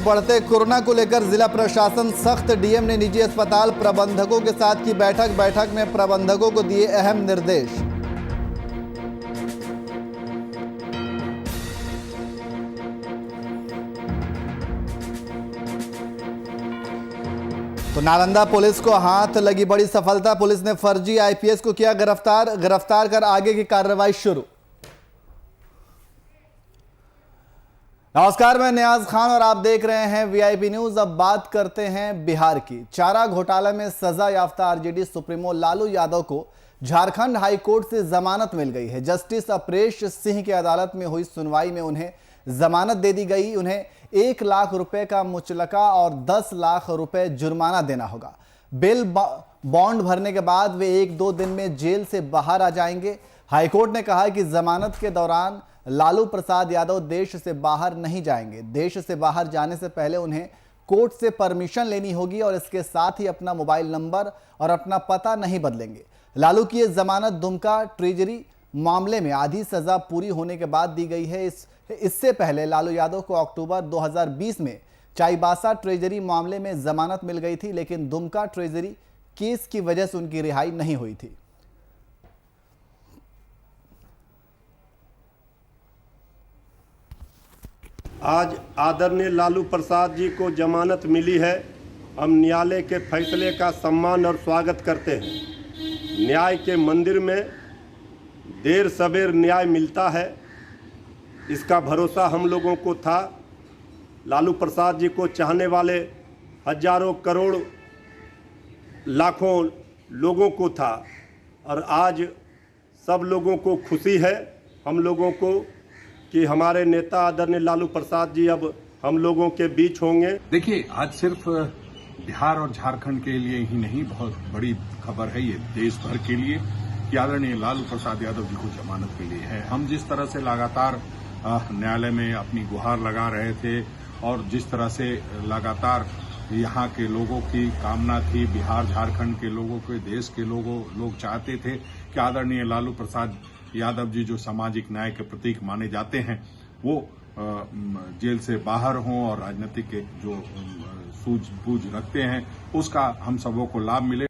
बढ़ते कोरोना को लेकर जिला प्रशासन सख्त। डीएम ने निजी अस्पताल प्रबंधकों के साथ की बैठक में प्रबंधकों को दिए अहम निर्देश। तो नालंदा पुलिस को हाथ लगी बड़ी सफलता। पुलिस ने फर्जी आईपीएस को किया गिरफ्तार कर आगे की कार्रवाई शुरू। नमस्कार, मैं नियाज खान और आप देख रहे हैं वीआईपी न्यूज। अब बात करते हैं बिहार की। चारा घोटाला में सजा याफ्ता आरजेडी सुप्रीमो लालू यादव को झारखंड हाई कोर्ट से जमानत मिल गई है। जस्टिस अपरेश सिंह की अदालत में हुई सुनवाई में उन्हें जमानत दे दी गई। उन्हें 1 लाख रुपए का मुचलका और 10 लाख रुपए जुर्माना देना होगा। बेल बॉन्ड भरने के बाद वे 1-2 दिन में जेल से बाहर आ जाएंगे। हाईकोर्ट ने कहा कि जमानत के दौरान लालू प्रसाद यादव देश से बाहर नहीं जाएंगे। देश से बाहर जाने से पहले उन्हें कोर्ट से परमिशन लेनी होगी और इसके साथ ही अपना मोबाइल नंबर और अपना पता नहीं बदलेंगे। लालू की यह जमानत दुमका ट्रेजरी मामले में आधी सजा पूरी होने के बाद दी गई है। इससे पहले लालू यादव को अक्टूबर 2020 में चाईबासा ट्रेजरी मामले में जमानत मिल गई थी, लेकिन दुमका ट्रेजरी केस की वजह से उनकी रिहाई नहीं हुई थी। आज आदरणीय लालू प्रसाद जी को जमानत मिली है। हम न्यायालय के फैसले का सम्मान और स्वागत करते हैं। न्याय के मंदिर में देर सवेर न्याय मिलता है, इसका भरोसा हम लोगों को था। लालू प्रसाद जी को चाहने वाले हजारों करोड़ लाखों लोगों को था और आज सब लोगों को खुशी है हम लोगों को कि हमारे नेता आदरणीय लालू प्रसाद जी अब हम लोगों के बीच होंगे। देखिए, आज सिर्फ बिहार और झारखंड के लिए ही नहीं, बहुत बड़ी खबर है ये देश भर के लिए कि आदरणीय लालू प्रसाद यादव जी को जमानत मिली है। हम जिस तरह से लगातार न्यायालय में अपनी गुहार लगा रहे थे और जिस तरह से लगातार यहाँ के लोगों की कामना थी, बिहार झारखंड के लोगों के, देश के लोग चाहते थे कि आदरणीय लालू प्रसाद यादव जी जो सामाजिक न्याय के प्रतीक माने जाते हैं वो जेल से बाहर हों और राजनीतिक जो सूझबूझ रखते हैं उसका हम सबों को लाभ मिले।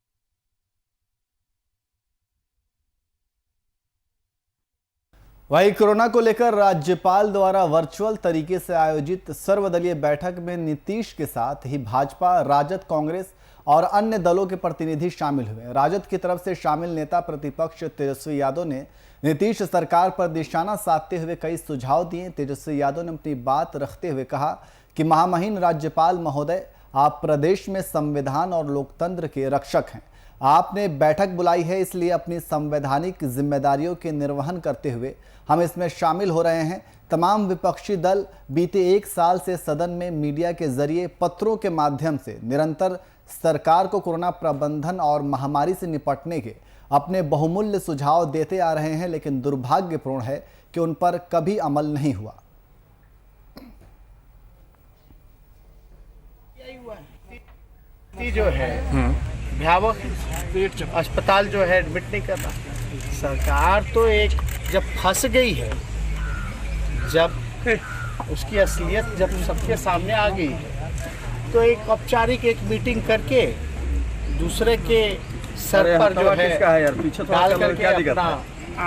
वहीं कोरोना को लेकर राज्यपाल द्वारा वर्चुअल तरीके से आयोजित सर्वदलीय बैठक में नीतीश के साथ ही भाजपा, राजद, कांग्रेस और अन्य दलों के प्रतिनिधि शामिल हुए। राजद की तरफ से शामिल नेता प्रतिपक्ष तेजस्वी यादव ने नीतीश सरकार पर निशाना साधते हुए कई सुझाव दिए। तेजस्वी यादव ने अपनी बात रखते हुए कहा कि महामहिम राज्यपाल महोदय, आप प्रदेश में संविधान और लोकतंत्र के रक्षक हैं। आपने बैठक बुलाई है, इसलिए अपनी संवैधानिक जिम्मेदारियों के निर्वहन करते हुए हम इसमें शामिल हो रहे हैं। तमाम विपक्षी दल बीते 1 साल से सदन में मीडिया के जरिए पत्रों के माध्यम से निरंतर सरकार को कोरोना प्रबंधन और महामारी से निपटने के अपने बहुमूल्य सुझाव देते आ रहे हैं, लेकिन दुर्भाग्यपूर्ण है कि उन पर कभी अमल नहीं हुआ। जो है भयावह अस्पताल जो है एडमिट नहीं कर रहा। सरकार तो एक जब फंस गई है, जब उसकी असलियत जब सबके सामने आ गई है, तो एक औपचारिक एक मीटिंग करके दूसरे के सर पर जो है डाल करके अपना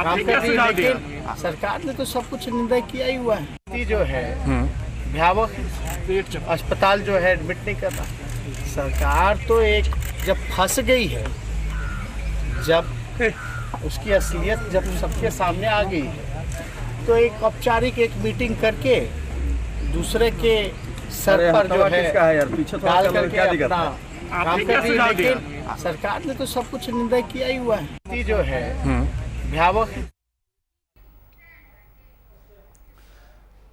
काम कर रही है। लेकिन सरकार ने तो सब कुछ निंदा किया ही हुआ है। जो है भयावह अस्पताल जो है एडमिट नहीं कर रहा। सरकार तो एक जब फंस गई है, जब उसकी असलियत जब सबके सामने आ गई है, तो एक औपचारिक एक मीटिंग करके दूसरे के सर पर जो है डाल करके अपना काम कर रही है। लेकिन सरकार ने तो सब कुछ निंदा किया ही हुआ है। जो है भयावह।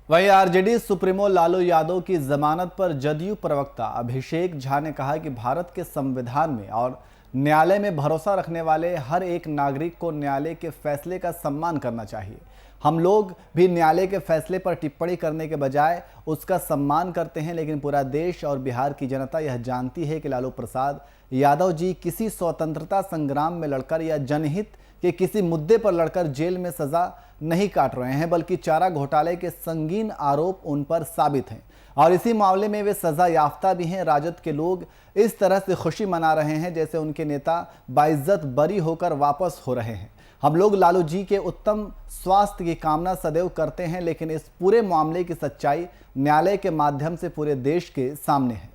वहीं आरजेडी सुप्रीमो लालू यादव की जमानत पर जदयू प्रवक्ता अभिषेक झा ने कहा कि भारत के संविधान में और न्यायालय में भरोसा रखने वाले हर एक नागरिक को न्यायालय के फैसले का सम्मान करना चाहिए। हम लोग भी न्यायालय के फैसले पर टिप्पणी करने के बजाय उसका सम्मान करते हैं, लेकिन पूरा देश और बिहार की जनता यह जानती है कि लालू प्रसाद यादव जी किसी स्वतंत्रता संग्राम में लड़कर या जनहित के किसी मुद्दे पर लड़कर जेल में सजा नहीं काट रहे हैं, बल्कि चारा घोटाले के संगीन आरोप उन पर साबित हैं। और इसी मामले में वे सजा याफ्ता भी हैं। राजद के लोग इस तरह से खुशी मना रहे हैं जैसे उनके नेता बाइज्जत बरी होकर वापस हो रहे हैं। हम लोग लालू जी के उत्तम स्वास्थ्य की कामना सदैव करते हैं, लेकिन इस पूरे मामले की सच्चाई न्यायालय के माध्यम से पूरे देश के सामने है।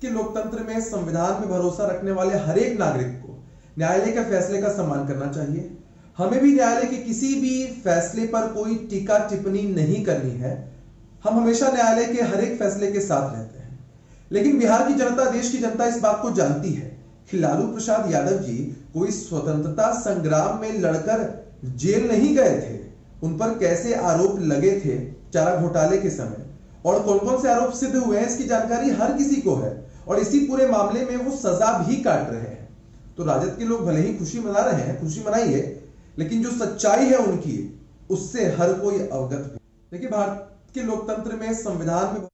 कि लोकतंत्र में संविधान में भरोसा रखने वाले हर एक नागरिक को न्यायालय के फैसले का सम्मान करना चाहिए। हमें भी न्यायालय के किसी भी फैसले पर कोई टीका टिप्पणी नहीं करनी है। हम हमेशा न्यायालय के हर एक फैसले के साथ रहते हैं। लेकिन बिहार की जनता, देश की जनता इस बात को जानती है कि लालू प्रसाद यादव जी कोई स्वतंत्रता संग्राम में लड़कर जेल नहीं गए थे। उन पर कैसे आरोप लगे थे चारा घोटाले के समय और कौन कौन से आरोप सिद्ध हुए हैं, इसकी जानकारी हर किसी को है और इसी पूरे मामले में वो सजा भी काट रहे हैं। तो राजद के लोग भले ही खुशी मना रहे हैं, खुशी मनाइए, लेकिन जो सच्चाई है उनकी, उससे हर कोई अवगत है। देखिए, भारत के लोकतंत्र में संविधान में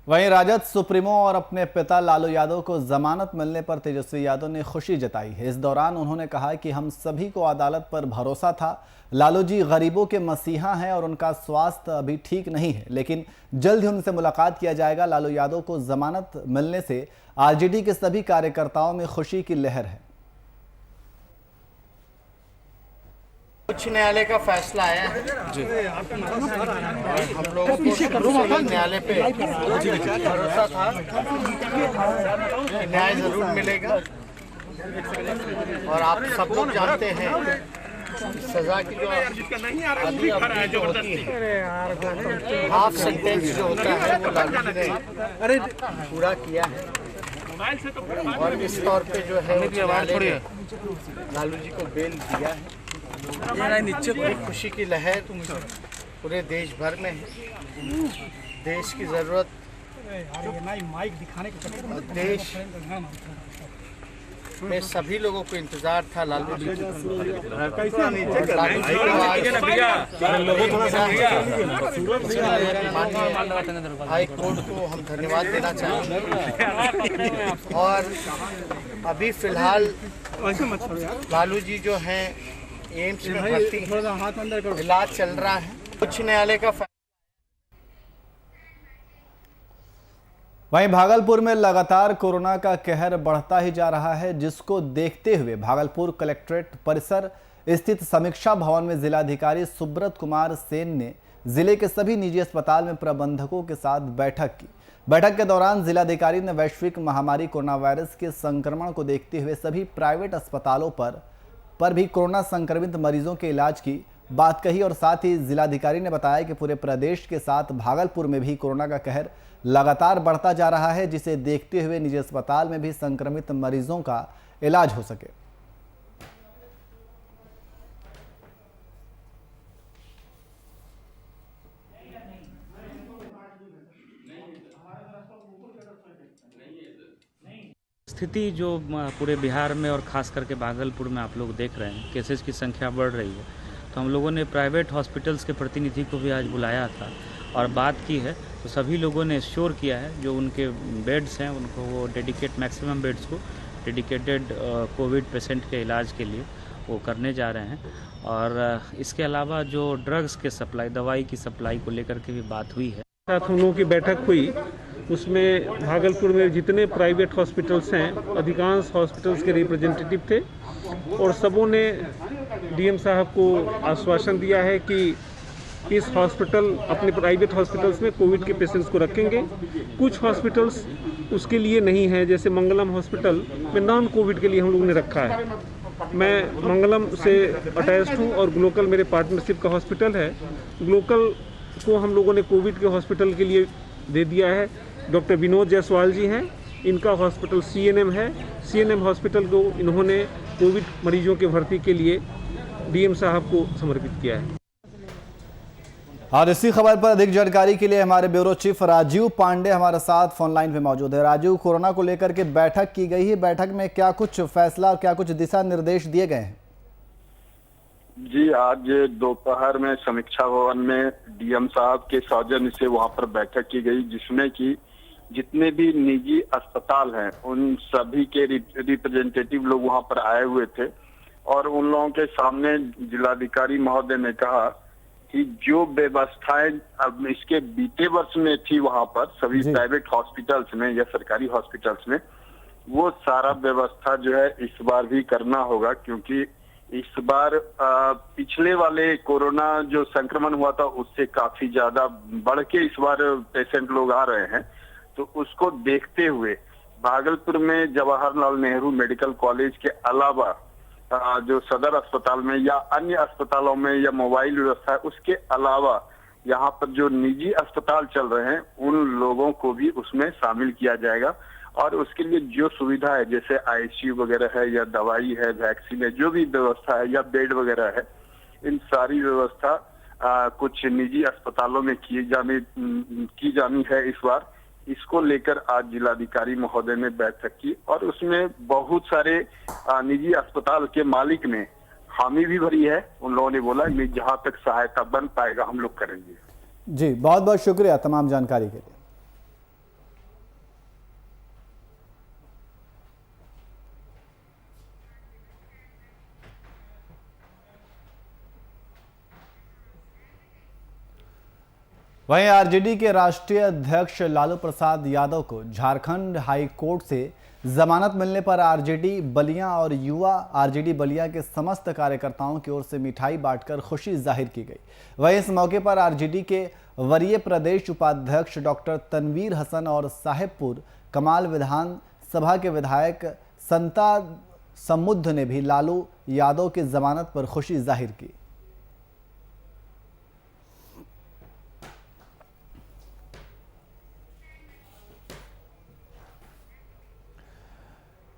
वहीं राजद सुप्रीमो और अपने पिता लालू यादव को जमानत मिलने पर तेजस्वी यादव ने खुशी जताई है। इस दौरान उन्होंने कहा कि हम सभी को अदालत पर भरोसा था। लालू जी गरीबों के मसीहा हैं और उनका स्वास्थ्य अभी ठीक नहीं है, लेकिन जल्द ही उनसे मुलाकात किया जाएगा। लालू यादव को जमानत मिलने से आरजेडी के सभी कार्यकर्ताओं में खुशी की लहर है। उच्च न्यायालय का फैसला आया है जी। और हम लोग को न्यायालय पे भरोसा था कि न्याय जरूर मिलेगा। और आप सब लोग जानते हैं सजा की जो अवधि जो होती है, हाफ सेंटेंस जो होता है, वो लालू जी ने पूरा किया है। और इस तौर पे जो है न्यायालय ने लालू जी को बेल दिया है। नीचे खुशी की लहर पूरे देश भर में है। देश की जरूरत, देश में सभी लोगों को इंतजार था लालू जी हाई कोर्ट को हम धन्यवाद देना चाहेंगे। और अभी फिलहाल लालू जी जो हैं एम्स में भर्ती, इलाज चल रहा है। उच्च न्यायालय का वहीं भागलपुर में लगातार कोरोना का कहर बढ़ता ही जा रहा है, जिसको देखते हुए भागलपुर कलेक्ट्रेट परिसर स्थित समीक्षा भवन में जिलाधिकारी सुब्रत कुमार सेन ने जिले के सभी निजी अस्पताल में प्रबंधकों के साथ बैठक की। बैठक के दौरान जिलाधिकारी ने वैश्विक महामारी कोरोना वायरस के संक्रमण को देखते हुए सभी प्राइवेट अस्पतालों पर भी कोरोना संक्रमित मरीजों के इलाज की बात कही। और साथ ही जिलाधिकारी ने बताया कि पूरे प्रदेश के साथ भागलपुर में भी कोरोना का कहर लगातार बढ़ता जा रहा है, जिसे देखते हुए निजी अस्पताल में भी संक्रमित मरीजों का इलाज हो सके। स्थिति जो पूरे बिहार में और ख़ास करके भागलपुर में आप लोग देख रहे हैं, केसेस की संख्या बढ़ रही है, तो हम लोगों ने प्राइवेट हॉस्पिटल्स के प्रतिनिधि को भी आज बुलाया था और बात की है। तो सभी लोगों ने एश्योर किया है जो उनके बेड्स हैं उनको वो डेडिकेट मैक्सिमम बेड्स को डेडिकेटेड कोविड पेशेंट के इलाज के लिए वो करने जा रहे हैं। और इसके अलावा जो ड्रग्स के सप्लाई, दवाई की सप्लाई को लेकर के भी बात हुई है। साथ हम लोगों की बैठक हुई, उसमें भागलपुर में जितने प्राइवेट हॉस्पिटल्स हैं अधिकांश हॉस्पिटल्स के रिप्रेजेंटेटिव थे और सबों ने डीएम साहब को आश्वासन दिया है कि इस हॉस्पिटल अपने प्राइवेट हॉस्पिटल्स में कोविड के पेशेंट्स को रखेंगे। कुछ हॉस्पिटल्स उसके लिए नहीं है, जैसे मंगलम हॉस्पिटल में नॉन कोविड के लिए हम लोगों ने रखा है। मैं मंगलम से अटैच्ड हूँ और ग्लोकल मेरे पार्टनरशिप का हॉस्पिटल है। ग्लोकल को हम लोगों ने कोविड के हॉस्पिटल के लिए दे दिया है। डॉक्टर विनोद जायसवाल जी हैं, इनका हॉस्पिटल सीएनएम है। सीएनएम हॉस्पिटल को इन्होंने कोविड मरीजों के भर्ती के लिए डीएम साहब को समर्पित किया है। और इसी खबर पर अधिक जानकारी के लिए हमारे ब्यूरो चीफ राजीव पांडे हमारे साथ फोन लाइन पे मौजूद है। राजीव, कोरोना को लेकर के बैठक की गई है, बैठक में क्या कुछ फैसला और क्या कुछ दिशा निर्देश दिए गए हैं? जी, आज दोपहर में समीक्षा भवन में डीएम साहब के सौजन्य से वहां पर बैठक की गई, जिसमें कि जितने भी निजी अस्पताल हैं उन सभी के रिप्रेजेंटेटिव लोग वहां पर आए हुए थे। और उन लोगों के सामने जिलाधिकारी महोदय ने कहा कि जो व्यवस्थाएं अब इसके बीते वर्ष में थी वहां पर सभी प्राइवेट हॉस्पिटल्स में या सरकारी हॉस्पिटल्स में, वो सारा व्यवस्था जो है इस बार भी करना होगा, क्योंकि इस बार पिछले वाले कोरोना जो संक्रमण हुआ था उससे काफी ज्यादा बढ़ के इस बार पेशेंट लोग आ रहे हैं। तो उसको देखते हुए भागलपुर में जवाहरलाल नेहरू मेडिकल कॉलेज के अलावा जो सदर अस्पताल में या अन्य अस्पतालों में या मोबाइल व्यवस्था है, उसके अलावा यहाँ पर जो निजी अस्पताल चल रहे हैं उन लोगों को भी उसमें शामिल किया जाएगा। और उसके लिए जो सुविधा है जैसे आईसीयू वगैरह है या दवाई है, वैक्सीन है, जो भी व्यवस्था है या बेड वगैरह है, इन सारी व्यवस्था कुछ निजी अस्पतालों में की जानी है इस बार। इसको लेकर आज जिलाधिकारी महोदय ने बैठक की और उसमें बहुत सारे निजी अस्पताल के मालिक ने हामी भी भरी है। उन लोगों ने बोला कि जहां तक सहायता बन पाएगा हम लोग करेंगे। जी, बहुत बहुत शुक्रिया तमाम जानकारी के लिए। वहीं आरजेडी के राष्ट्रीय अध्यक्ष लालू प्रसाद यादव को झारखंड हाई कोर्ट से जमानत मिलने पर आरजेडी बलिया और युवा आरजेडी बलिया के समस्त कार्यकर्ताओं की ओर से मिठाई बांटकर खुशी जाहिर की गई। वहीं इस मौके पर आरजेडी के वरीय प्रदेश उपाध्यक्ष डॉक्टर तनवीर हसन और साहेबपुर कमाल विधान सभा के विधायक संता समुद्ध ने भी लालू यादव की जमानत पर खुशी जाहिर की।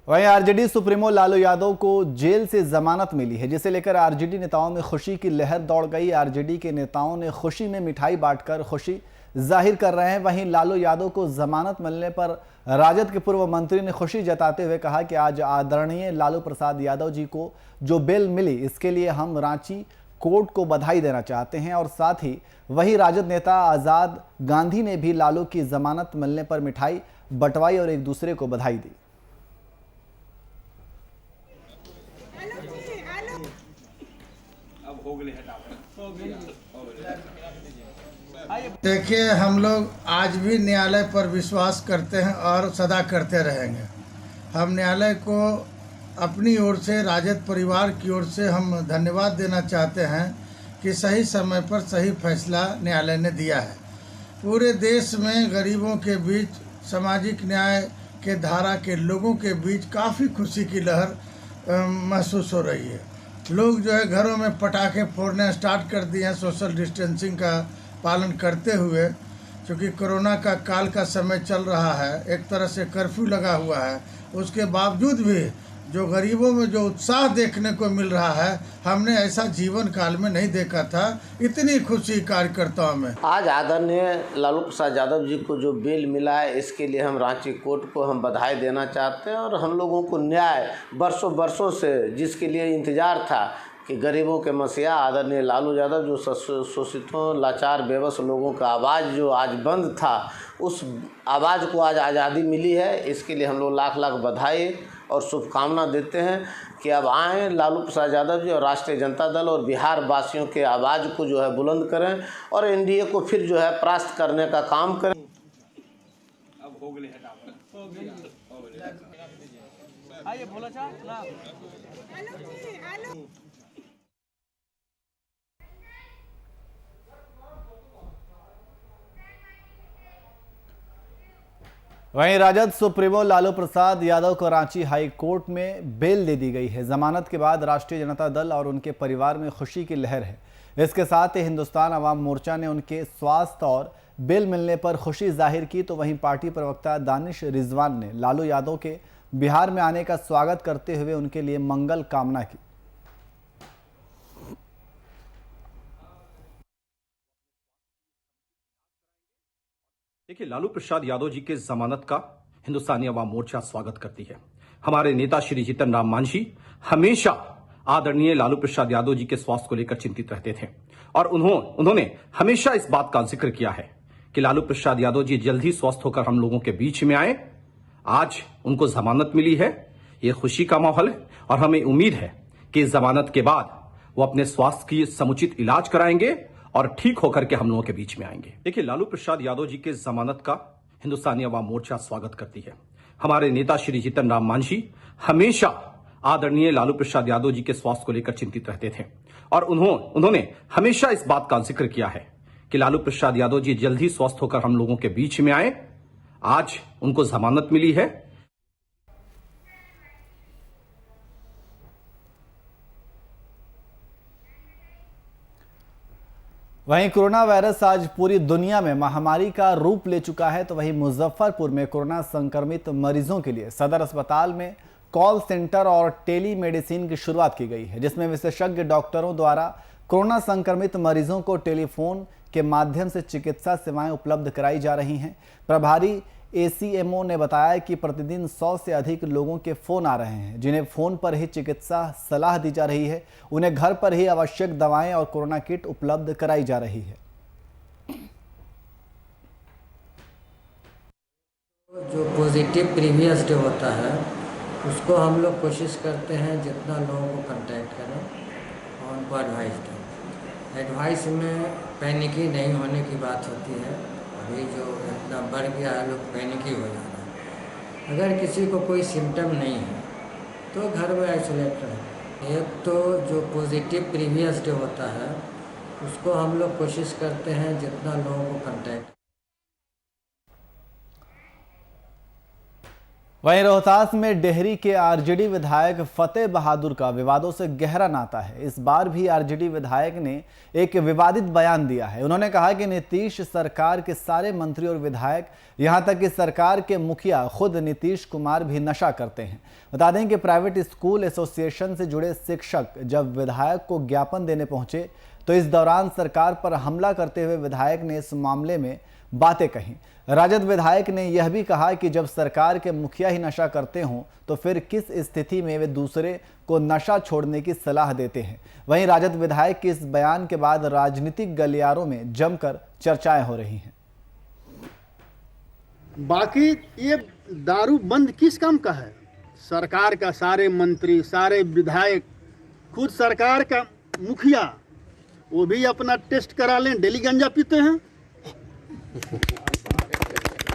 वहीं आरजेडी सुप्रीमो लालू यादव को जेल से जमानत मिली है, जिसे लेकर आरजेडी नेताओं में खुशी की लहर दौड़ गई। आरजेडी के नेताओं ने खुशी में मिठाई बांटकर खुशी जाहिर कर रहे हैं। वहीं लालू यादव को जमानत मिलने पर राजद के पूर्व मंत्री ने खुशी जताते हुए कहा कि आज आदरणीय लालू प्रसाद यादव जी को जो बेल मिली इसके लिए हम रांची कोर्ट को बधाई देना चाहते हैं। और साथ ही वही राजद नेता आजाद गांधी ने भी लालू की जमानत मिलने पर मिठाई बंटवाई और एक दूसरे को बधाई दी। देखिए, हम लोग आज भी न्यायालय पर विश्वास करते हैं और सदा करते रहेंगे। हम न्यायालय को अपनी ओर से, राजद परिवार की ओर से हम धन्यवाद देना चाहते हैं कि सही समय पर सही फैसला न्यायालय ने दिया है। पूरे देश में गरीबों के बीच, सामाजिक न्याय के धारा के लोगों के बीच काफ़ी खुशी की लहर महसूस हो रही है। लोग जो है घरों में पटाखे फोड़ने स्टार्ट कर दिए हैं सोशल डिस्टेंसिंग का पालन करते हुए, क्योंकि कोरोना का काल का समय चल रहा है, एक तरह से कर्फ्यू लगा हुआ है। उसके बावजूद भी जो गरीबों में जो उत्साह देखने को मिल रहा है, हमने ऐसा जीवन काल में नहीं देखा था। इतनी खुशी कार्यकर्ताओं में। आज आदरणीय लालू प्रसाद यादव जी को जो बेल मिला है, इसके लिए हम रांची कोर्ट को हम बधाई देना चाहते हैं। और हम लोगों को न्याय बरसों से जिसके लिए इंतजार था कि गरीबों के मसीहा आदरणीय लालू यादव जो शोषितों, लाचार, बेबस लोगों का आवाज़ जो आज बंद था, उस आवाज़ को आज आज़ादी मिली है। इसके लिए हम लोग लाख लाख बधाई और शुभकामना देते हैं कि अब आएँ लालू प्रसाद यादव जी और राष्ट्रीय जनता दल और बिहार वासियों के आवाज़ को जो है बुलंद करें और एनडीए को फिर जो है परास्त करने का काम करें। अब हो गए आइए बोला वहीं राजद सुप्रीमो लालू प्रसाद यादव को रांची हाई कोर्ट में बेल दे दी गई है। जमानत के बाद राष्ट्रीय जनता दल और उनके परिवार में खुशी की लहर है। इसके साथ ही हिंदुस्तान अवाम मोर्चा ने उनके स्वास्थ्य और बेल मिलने पर खुशी जाहिर की, तो वहीं पार्टी प्रवक्ता दानिश रिजवान ने लालू यादव के बिहार में आने का स्वागत करते हुए उनके लिए मंगल कामना की। देखिए, लालू प्रसाद यादव जी के जमानत का हिंदुस्तानी अवाम मोर्चा स्वागत करती है। हमारे नेता श्री जीतन राम मांझी हमेशा आदरणीय लालू प्रसाद यादव जी के स्वास्थ्य को लेकर चिंतित रहते थे और उन्होंने हमेशा इस बात का जिक्र किया है कि लालू प्रसाद यादव जी जल्द ही स्वस्थ होकर हम लोगों के बीच में आए। आज उनको जमानत मिली है, ये खुशी का माहौल है और हमें उम्मीद है कि जमानत के बाद वो अपने स्वास्थ्य की समुचित इलाज कराएंगे और ठीक होकर के हम लोगों के बीच में आएंगे। देखिए, लालू प्रसाद यादव जी के जमानत का हिंदुस्तानी अवाम मोर्चा स्वागत करती है। हमारे नेता श्री जीतन राम मांझी हमेशा आदरणीय लालू प्रसाद यादव जी के स्वास्थ्य को लेकर चिंतित रहते थे और उन्होंने हमेशा इस बात का जिक्र किया है कि लालू प्रसाद यादव जी जल्द ही स्वस्थ होकर हम लोगों के बीच में आए। आज उनको जमानत मिली है। वहीं कोरोना वायरस आज पूरी दुनिया में महामारी का रूप ले चुका है, तो वहीं मुजफ्फरपुर में कोरोना संक्रमित मरीजों के लिए सदर अस्पताल में कॉल सेंटर और टेली मेडिसिन की शुरुआत की गई है, जिसमें विशेषज्ञ डॉक्टरों द्वारा कोरोना संक्रमित मरीजों को टेलीफोन के माध्यम से चिकित्सा सेवाएं उपलब्ध कराई जा रही हैं। प्रभारी एसीएमओ ने बताया कि प्रतिदिन 100 से अधिक लोगों के फोन आ रहे हैं, जिन्हें फोन पर ही चिकित्सा सलाह दी जा रही है। उन्हें घर पर ही आवश्यक दवाएं और कोरोना किट उपलब्ध कराई जा रही है। जो पॉजिटिव प्रीवियस डे होता है उसको हम लोग कोशिश करते हैं जितना लोगों को कांटेक्ट करें और उनको एडवाइस दें। एडवाइस में पैनिकी नहीं होने की बात होती है। अभी जो इतना बढ़ गया है, लोग पैनिकी हो जा रहे हैं। अगर किसी को कोई सिम्टम नहीं है तो घर में आइसोलेट रहें। एक तो जो पॉजिटिव प्रीवियस डे होता है उसको हम लोग कोशिश करते हैं जितना लोगों को कांटेक्ट। वहीं रोहतास में डेहरी के आरजेडी विधायक फतेह बहादुर का विवादों से गहरा नाता है। इस बार भी आरजेडी विधायक ने एक विवादित बयान दिया है। उन्होंने कहा कि नीतीश सरकार के सारे मंत्री और विधायक, यहां तक कि सरकार के मुखिया खुद नीतीश कुमार भी नशा करते हैं। बता दें कि प्राइवेट स्कूल एसोसिएशन से जुड़े शिक्षक जब विधायक को ज्ञापन देने पहुंचे तो इस दौरान सरकार पर हमला करते हुए विधायक ने इस मामले में बातें कहीं। राजद विधायक ने यह भी कहा कि जब सरकार के मुखिया ही नशा करते हों तो फिर किस स्थिति में वे दूसरे को नशा छोड़ने की सलाह देते हैं। वहीं राजद विधायक के इस बयान के बाद राजनीतिक गलियारों में जमकर चर्चाएं हो रही हैं। बाकी ये दारू बंद किस काम का है? सरकार का सारे मंत्री, सारे विधायक, खुद सरकार का मुखिया, वो भी अपना टेस्ट करा लें, डेली गंजा पीते हैं।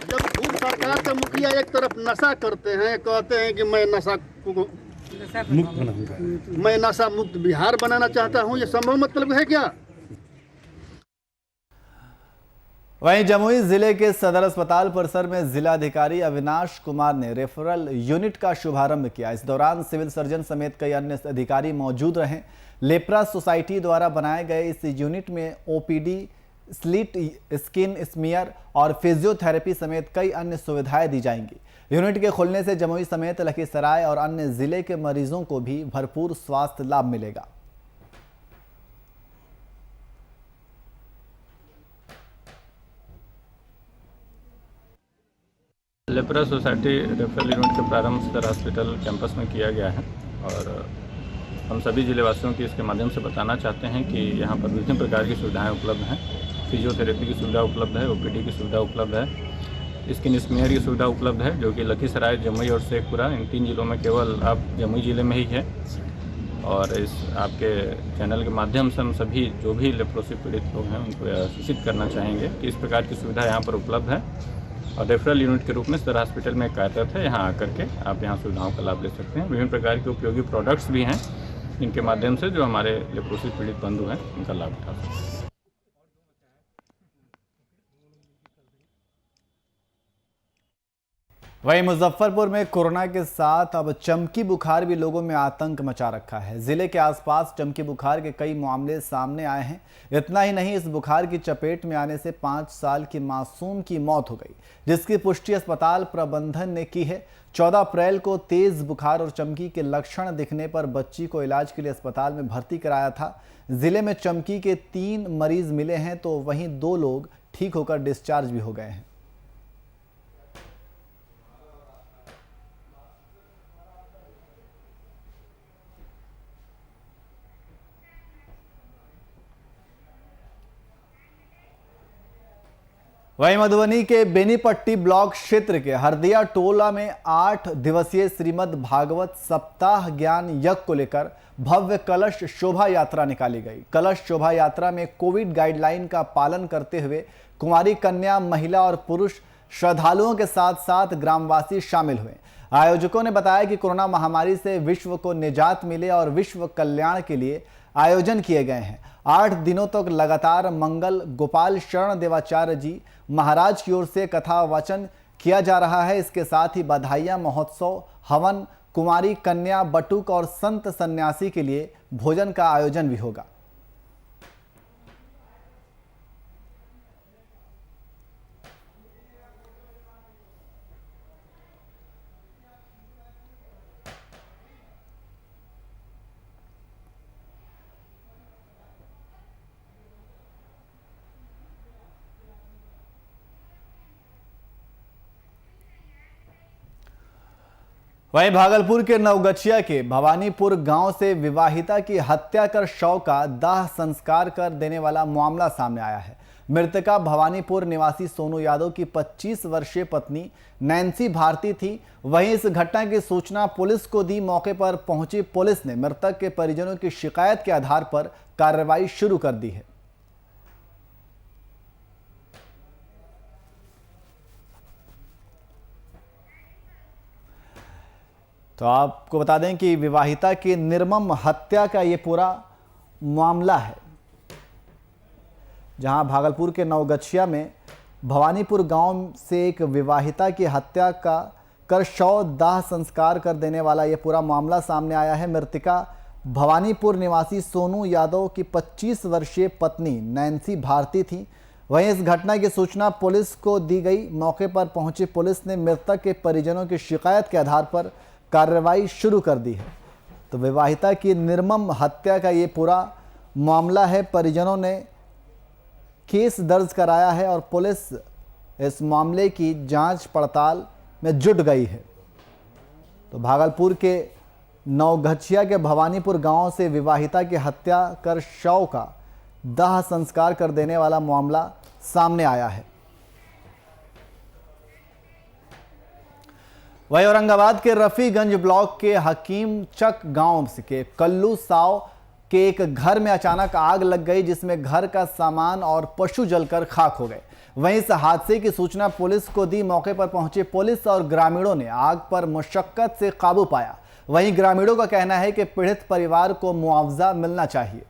जब खुद सरकार का मुखिया एक तरफ नशा करते हैं, कहते हैं कि मैं नशा मुक्त बिहार बनाना चाहता हूं, ये संभव मतलब है क्या? वहीं जमुई जिले के सदर अस्पताल परिसर में जिलाधिकारी अविनाश कुमार ने रेफरल यूनिट का शुभारंभ किया। इस दौरान सिविल सर्जन समेत कई अन्य अधिकारी मौजूद रहे। लेप्रा सोसाइटी द्वारा बनाए गए इस यूनिट में ओपीडी, स्लिट स्किन स्मीयर और फिजियोथेरेपी समेत कई अन्य सुविधाएं दी जाएंगी। यूनिट के खुलने से जमुई समेत लखीसराय और अन्य जिले के मरीजों को भी भरपूर स्वास्थ्य लाभ मिलेगा। लेप्रा सोसाइटी रेफरल यूनिट का प्रारंभ सदर हॉस्पिटल कैंपस में किया गया है और हम सभी जिलेवासियों की इसके माध्यम से बताना चाहते हैं कि यहाँ पर विभिन्न प्रकार की सुविधाएं उपलब्ध हैं। फिजियोथेरेपी की सुविधा उपलब्ध है, ओपीडी की सुविधा उपलब्ध है, स्किन स्मीयर की सुविधा उपलब्ध है, जो कि लखीसराय, जमुई और शेखपुरा, इन 3 जिलों में केवल आप जमुई जिले में ही है। और इस आपके चैनल के माध्यम से हम सभी जो भी लेप्रोसी पीड़ित लोग हैं उनको सूचित करना चाहेंगे कि इस प्रकार की सुविधा यहाँ पर उपलब्ध है और रेफरल यूनिट के रूप में सदर हॉस्पिटल में कार्यरत है। यहाँ आकर के आप यहाँ सुविधाओं का लाभ ले सकते हैं। विभिन्न प्रकार के उपयोगी प्रोडक्ट्स भी हैं जिनके माध्यम से जो हमारे लेप्रोसी पीड़ित बंधु हैं उनका लाभ उठा सकते हैं। वहीं मुजफ्फरपुर में कोरोना के साथ अब चमकी बुखार भी लोगों में आतंक मचा रखा है। जिले के आसपास चमकी बुखार के कई मामले सामने आए हैं। इतना ही नहीं, इस बुखार की चपेट में आने से 5 साल की मासूम की मौत हो गई, जिसकी पुष्टि अस्पताल प्रबंधन ने की है। 14 अप्रैल को तेज बुखार और चमकी के लक्षण दिखने पर बच्ची को इलाज के लिए अस्पताल में भर्ती कराया था। जिले में चमकी के 3 मरीज मिले हैं, तो वहीं 2 लोग ठीक होकर डिस्चार्ज भी हो गए हैं। वहीं मधुबनी के बेनीपट्टी ब्लॉक क्षेत्र के हरदिया टोला में 8 दिवसीय श्रीमद् भागवत सप्ताह ज्ञान यज्ञ को लेकर भव्य कलश शोभा यात्रा निकाली गई। कलश शोभा यात्रा में कोविड गाइडलाइन का पालन करते हुए कुंवारी कन्या, महिला और पुरुष श्रद्धालुओं के साथ साथ ग्रामवासी शामिल हुए। आयोजकों ने बताया कि कोरोना महामारी से विश्व को निजात मिले और विश्व कल्याण के लिए आयोजन किए गए हैं। 8 दिनों तक लगातार मंगल गोपाल शरण देवाचार्य जी महाराज की ओर से कथा वचन किया जा रहा है। इसके साथ ही बधाइयां, महोत्सव, हवन, कुमारी कन्या, बटुक और संत सन्यासी के लिए भोजन का आयोजन भी होगा। वहीं भागलपुर के नवगछिया के भवानीपुर गांव से विवाहिता की हत्या कर शव का दाह संस्कार कर देने वाला मामला सामने आया है। मृतका भवानीपुर निवासी सोनू यादव की 25 वर्षीय पत्नी नैन्सी भारती थी। वहीं इस घटना की सूचना पुलिस को दी। मौके पर पहुंची पुलिस ने मृतक के परिजनों की शिकायत के आधार पर कार्रवाई शुरू कर दी है। तो आपको बता दें कि विवाहिता की निर्मम हत्या का ये पूरा मामला है, जहां भागलपुर के नवगछिया में भवानीपुर गांव से एक विवाहिता की हत्या का कर शव दाह संस्कार कर देने वाला ये पूरा मामला सामने आया है। मृतका भवानीपुर निवासी सोनू यादव की 25 वर्षीय पत्नी नैन्सी भारती थी। वहीं इस घटना की सूचना पुलिस को दी गई। मौके पर पहुंची पुलिस ने मृतक के परिजनों की शिकायत के आधार पर कार्रवाई शुरू कर दी है। तो विवाहिता की निर्मम हत्या का ये पूरा मामला है। परिजनों ने केस दर्ज कराया है और पुलिस इस मामले की जांच पड़ताल में जुट गई है। तो भागलपुर के नवगछिया के भवानीपुर गांव से विवाहिता की हत्या कर शव का दाह संस्कार कर देने वाला मामला सामने आया है। वहीं औरंगाबाद के रफीगंज ब्लॉक के हकीम चक गांव के कल्लू साव के एक घर में अचानक आग लग गई, जिसमें घर का सामान और पशु जलकर खाक हो गए। वहीं इस हादसे की सूचना पुलिस को दी। मौके पर पहुंचे पुलिस और ग्रामीणों ने आग पर मुशक्कत से काबू पाया। वहीं ग्रामीणों का कहना है कि पीड़ित परिवार को मुआवजा मिलना चाहिए।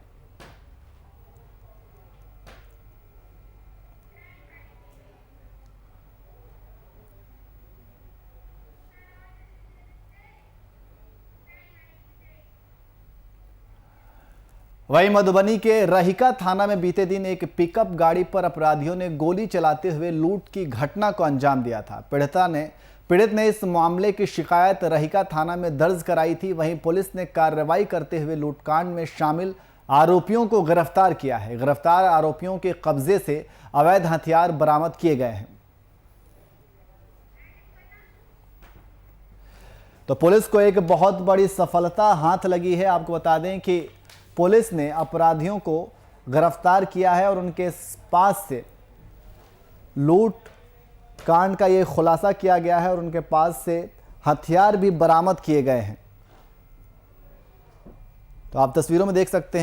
वहीं मधुबनी के रहिका थाना में बीते दिन एक पिकअप गाड़ी पर अपराधियों ने गोली चलाते हुए लूट की घटना को अंजाम दिया था। पीड़ित ने इस मामले की शिकायत रहिका थाना में दर्ज कराई थी। वहीं पुलिस ने कार्रवाई करते हुए लूटकांड में शामिल आरोपियों को गिरफ्तार किया है। गिरफ्तार आरोपियों के कब्जे से अवैध हथियार बरामद किए गए हैं। तो पुलिस को एक बहुत बड़ी सफलता हाथ लगी है। आपको बता दें कि पुलिस ने अपराधियों को गिरफ्तार किया है और उनके पास से लूट कांड का ये खुलासा किया गया है और उनके पास से हथियार भी बरामद किए गए हैं। तो आप तस्वीरों में देख सकते हैं।